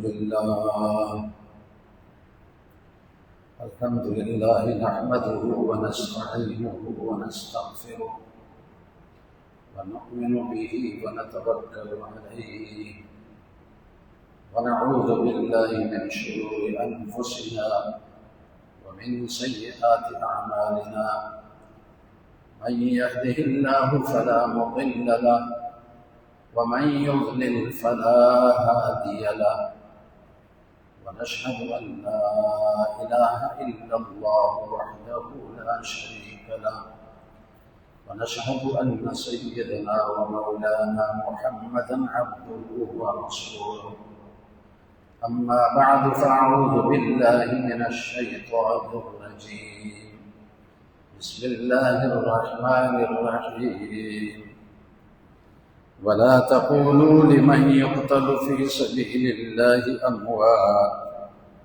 الحمد لله نحمده ونستعينه ونستغفره ونؤمن به ونتوكل عليه ونعوذ بالله من شرور أنفسنا ومن سيئات أعمالنا من يهده الله فلا مضل له ومن يضلل فلا هادي له ونشهد أن لا إله إلا الله وحده لا شريك له ونشهد أن سيدنا ومولانا محمدا عبده ورسوله أما بعد فأعوذ بالله من الشيطان الرجيم بسم الله الرحمن الرحيم ولا تقولوا لمن يقتل في سبيل الله أموات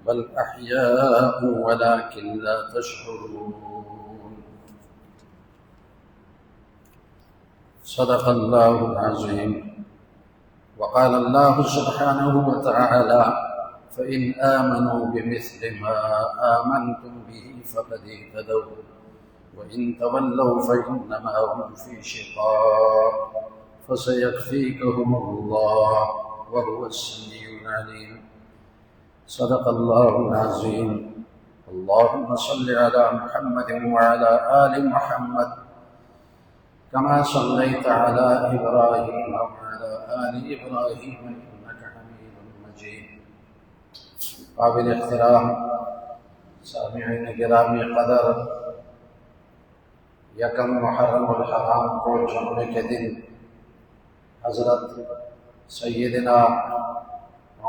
بل أحياء ولكن لا تشعرون صدق الله العظيم وقال الله سبحانه وتعالى فإن آمنوا بمثل ما آمنتم به فقد اهتدوا وإن تولوا فإنما هم في شقاق فسيكفيكهم الله وهو السميع العليم صدق الله العظيم اللهم صل على محمد وعلى آل محمد كما صليت على إبراهيم وعلى آل إبراهيم إنك حميد مجيد قابل احترام سامعین گرامی قدر یکم محرم الحرام کو جمعے کے دن حضرت سیدنا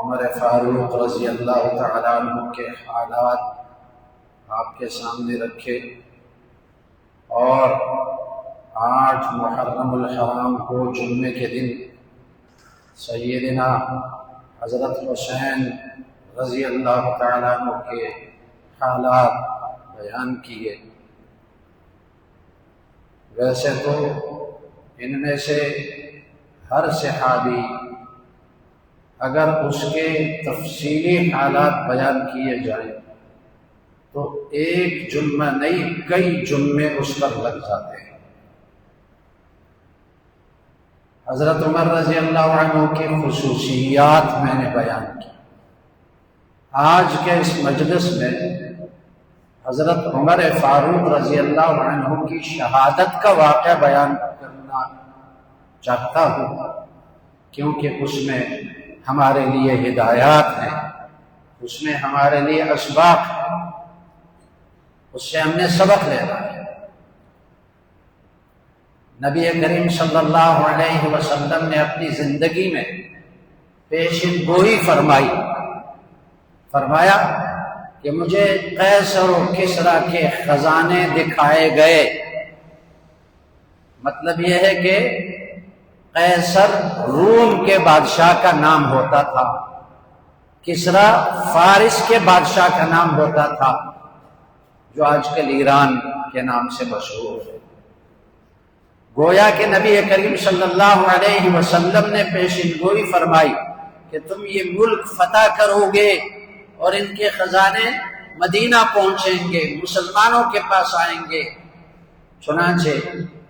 عمر فاروق رضی اللہ تعالیٰ عنہ کے حالات آپ کے سامنے رکھے اور 8 محرم الحرام کو جمعے کے دن سیدنا حضرت حسین رضی اللہ تعالیٰ عنہ کے حالات بیان کیے۔ ویسے تو ان میں سے ہر صحابی اگر اس کے تفصیلی حالات بیان کیے جائیں تو ایک جمعہ نہیں کئی جمعے اس پر لگ جاتے ہیں۔ حضرت عمر رضی اللہ عنہ کی خصوصیات میں نے بیان کی۔ آج کے اس مجلس میں حضرت عمر فاروق رضی اللہ عنہ کی شہادت کا واقعہ بیان کرنا چاہتا ہوں، کیونکہ اس میں ہمارے لیے ہدایات ہیں، اس میں ہمارے لیے اسباق ہیں، اس سے ہم نے سبق لینا ہے۔ نبی کریم صلی اللہ علیہ وسلم نے اپنی زندگی میں پیشن گوئی فرمایا کہ مجھے قیصر و کسریٰ کے خزانے دکھائے گئے۔ مطلب یہ ہے کہ قیصر روم کے بادشاہ کا نام ہوتا تھا، کسریٰ فارس کے بادشاہ کا نام ہوتا تھا، جو آج کل ایران کے نام سے مشہور ہے۔ گویا کہ نبی کریم صلی اللہ علیہ وسلم نے پیشن گوئی فرمائی کہ تم یہ ملک فتح کرو گے اور ان کے خزانے مدینہ پہنچیں گے، مسلمانوں کے پاس آئیں گے۔ چنانچہ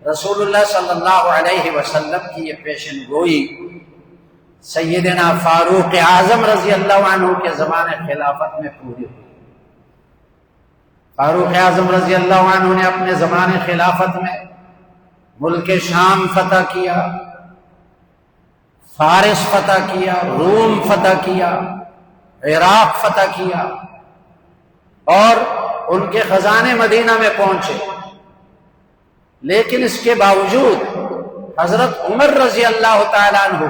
رسول اللہ صلی اللہ علیہ وسلم کی یہ پیشن گوئی سیدنا فاروق اعظم رضی اللہ عنہ کے زمانے خلافت میں پوری ہوئی۔ فاروق اعظم رضی اللہ عنہ نے اپنے زمانے خلافت میں ملک شام فتح کیا، فارس فتح کیا، روم فتح کیا، عراق فتح کیا، اور ان کے خزانے مدینہ میں پہنچے۔ لیکن اس کے باوجود حضرت عمر رضی اللہ تعالیٰ عنہ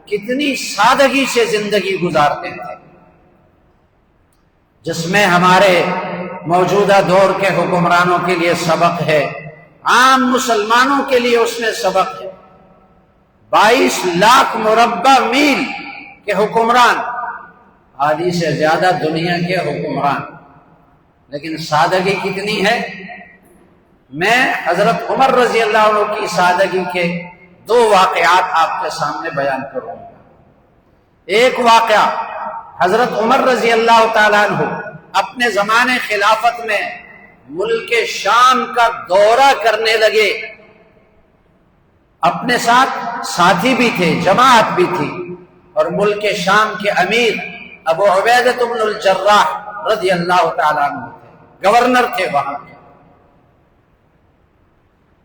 کتنی سادگی سے زندگی گزارتے تھے، جس میں ہمارے موجودہ دور کے حکمرانوں کے لیے سبق ہے، عام مسلمانوں کے لیے اس میں سبق ہے۔ 22 لاکھ مربع میل کے حکمران، آدھی سے زیادہ دنیا کے حکمران، لیکن سادگی کتنی ہے۔ میں حضرت عمر رضی اللہ عنہ کی سادگی کے 2 واقعات آپ کے سامنے بیان کروں گا۔ ایک واقعہ حضرت عمر رضی اللہ تعالیٰ عنہ اپنے زمانے خلافت میں ملک شام کا دورہ کرنے لگے، اپنے ساتھ ساتھی بھی تھے، جماعت بھی تھی، اور ملک شام کے امیر ابو عبیدہ بن الجراح رضی اللہ تعالیٰ عنہ تھے، گورنر تھے وہاں کے۔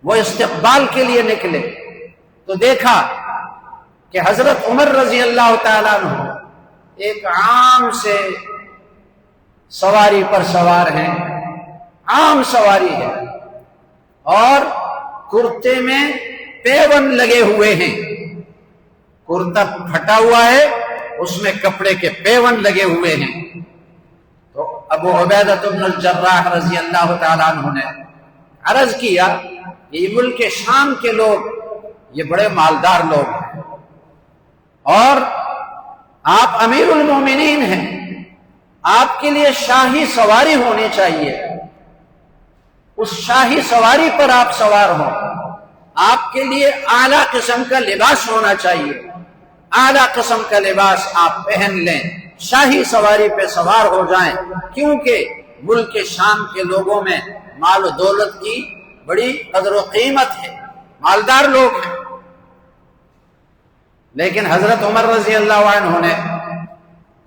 وہ استقبال کے لیے نکلے تو دیکھا کہ حضرت عمر رضی اللہ تعالیٰ عنہ ایک عام سے سواری پر سوار ہیں، عام سواری ہے، اور کرتے میں پیون لگے ہوئے ہیں، کرتا پھٹا ہوا ہے، اس میں کپڑے کے پیون لگے ہوئے ہیں۔ تو ابو عبیدہ بن الجراح رضی اللہ تعالیٰ عنہ نے عرض کیا کہ یہ ملک شام کے لوگ یہ بڑے مالدار لوگ ہیں، اور آپ امیر المومنین ہیں، آپ کے لیے شاہی سواری ہونی چاہیے، اس شاہی سواری پر آپ سوار ہوں، آپ کے لیے اعلیٰ قسم کا لباس ہونا چاہیے، اعلیٰ قسم کا لباس آپ پہن لیں، شاہی سواری پہ سوار ہو جائیں، کیونکہ ملک شام کے لوگوں میں مال و دولت کی بڑی قدر و قیمت ہے، مالدار لوگ ہیں۔ لیکن حضرت عمر رضی اللہ عنہ نے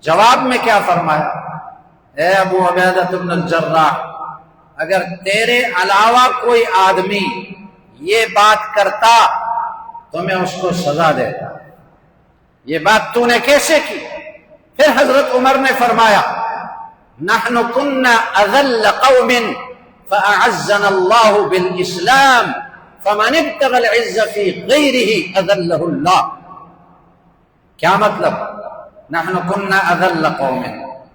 جواب میں کیا فرمایا؟ اے ابو عبیدہ بن الجراح، اگر تیرے علاوہ کوئی آدمی یہ بات کرتا تو میں اس کو سزا دیتا، یہ بات تو نے کیسے کی؟ پھر حضرت عمر نے فرمایا نحن كنا اذل قوم فاعزنا الله بالاسلام فمن ابتغى العزة في غيره اذله الله۔ کیا مطلب؟ نحن كنا اذل قوم،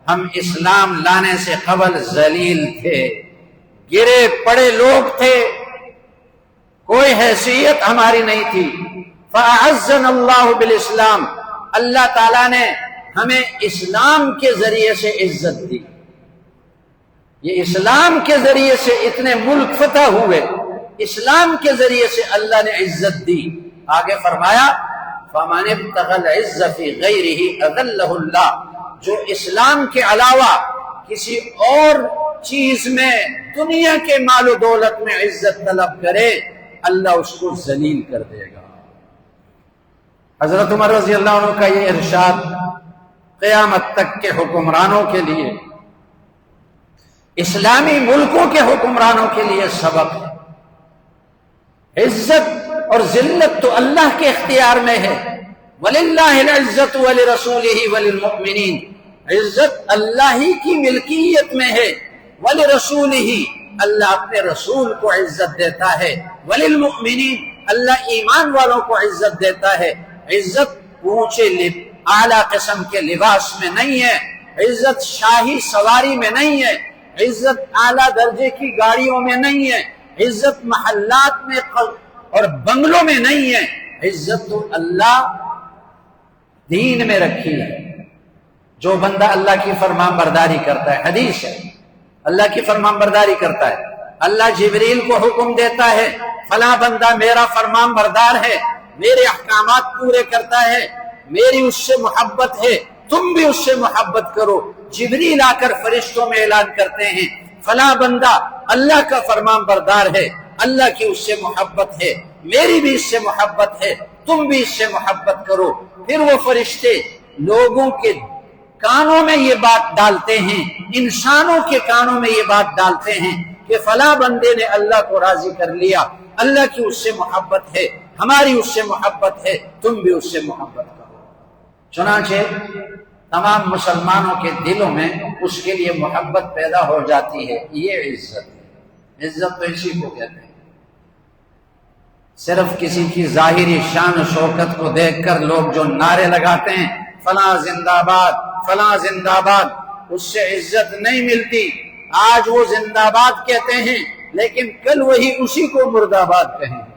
ہم اسلام لانے سے قبل ذلیل تھے، گرے پڑے لوگ تھے، کوئی حیثیت ہماری نہیں تھی۔ فاعزنا اللہ بالاسلام، اللہ تعالیٰ نے ہمیں اسلام کے ذریعے سے عزت دی، یہ اسلام کے ذریعے سے اتنے ملک فتح ہوئے، اسلام کے ذریعے سے اللہ نے عزت دی۔ آگے فرمایا فَمَنِ ابْتَغَى الْعِزَّ فِي غَيْرِهِ أَذَلَّهُ اللَّهُ، جو اسلام کے علاوہ کسی اور چیز میں، دنیا کے مال و دولت میں عزت طلب کرے، اللہ اس کو ذلیل کر دے گا۔ حضرت عمر رضی اللہ عنہ کا یہ ارشاد قیامت تک کے حکمرانوں کے لیے، اسلامی ملکوں کے حکمرانوں کے لیے سبق ہے۔ عزت اور ذلت تو اللہ کے اختیار میں ہے، وَلِلَّهِ الْعِزَّةُ وَلِرَسُولِهِ وَلِلْمُؤْمِنِينَ، عزت اللہ ہی کی ملکیت میں ہے، وَلِرَسُولِهِ، اللہ اپنے رسول کو عزت دیتا ہے، وَلِلْمُؤْمِنِينَ، اللہ ایمان والوں کو عزت دیتا ہے۔ عزت اونچے اعلیٰ قسم کے لباس میں نہیں ہے، عزت شاہی سواری میں نہیں ہے، عزت اعلیٰ درجے کی گاڑیوں میں نہیں ہے، عزت محلات میں اور بنگلوں میں نہیں ہے، عزت تو اللہ دین میں رکھی ہے۔ جو بندہ اللہ کی فرمان برداری کرتا ہے، حدیث ہے، اللہ کی فرمان برداری کرتا ہے، اللہ جبریل کو حکم دیتا ہے فلاں بندہ میرا فرمان بردار ہے، میرے احکامات پورے کرتا ہے، میری اس سے محبت ہے، تم بھی اس سے محبت کرو۔ جبریل آ کر فرشتوں میں اعلان کرتے ہیں فلاں بندہ اللہ کا فرمان بردار ہے، اللہ کی اس سے محبت ہے، میری بھی اس سے محبت ہے، تم بھی اس سے محبت کرو۔ پھر وہ فرشتے لوگوں کے کانوں میں یہ بات ڈالتے ہیں، انسانوں کے کانوں میں یہ بات ڈالتے ہیں کہ فلاں بندے نے اللہ کو راضی کر لیا، اللہ کی اس سے محبت ہے، ہماری اس سے محبت ہے، تم بھی اس سے محبت کرو۔ چنانچہ تمام مسلمانوں کے دلوں میں اس کے لیے محبت پیدا ہو جاتی ہے۔ یہ عزت ہے، عزت تو اسی کو کہتے ہیں۔ صرف کسی کی ظاہری شان و شوکت کو دیکھ کر لوگ جو نعرے لگاتے ہیں فلاں زندہ باد، فلاں زندہ باد، اس سے عزت نہیں ملتی۔ آج وہ زندہ باد کہتے ہیں لیکن کل وہی اسی کو مردہ باد کہیں گے۔